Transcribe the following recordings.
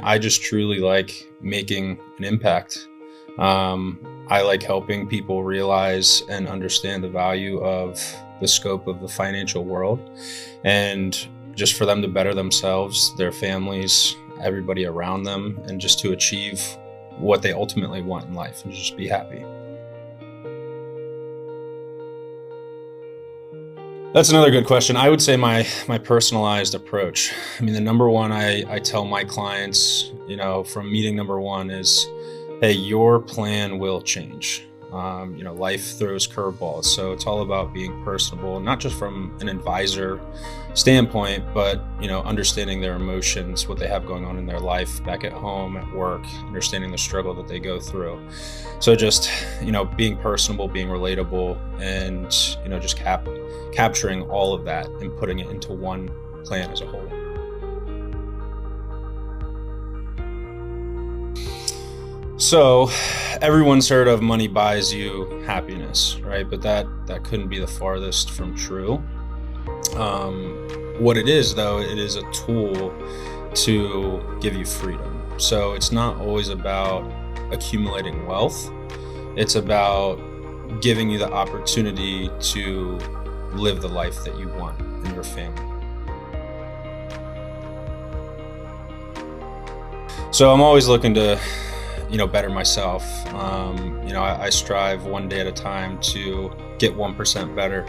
I just truly like making an impact. I like helping people realize and understand the value of the scope of the financial world, and just for them to better themselves, their families, everybody around them, and just to achieve what they ultimately want in life and just be happy. That's another good question. I would say my personalized approach. I mean, the number one I tell my clients, from meeting number one is, hey, your plan will change. Life throws curveballs. So it's all about being personable, not just from an advisor standpoint, but, understanding their emotions, what they have going on in their life, back at home, at work, understanding the struggle that they go through. So just, being personable, being relatable, and, just capturing all of that and putting it into one plan as a whole. So everyone's heard of money buys you happiness, right? But that couldn't be the farthest from true. What it is, though, it is a tool to give you freedom. So it's not always about accumulating wealth. It's about giving you the opportunity to live the life that you want in your family. So I'm always looking to better myself. I strive one day at a time to get 1% better.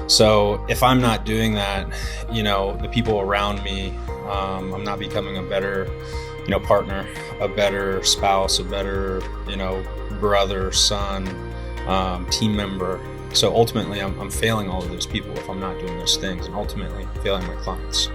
So if I'm not doing that, the people around me, I'm not becoming a better, partner, a better spouse, a better, brother, son, team member. So ultimately I'm failing all of those people if I'm not doing those things, and ultimately failing my clients.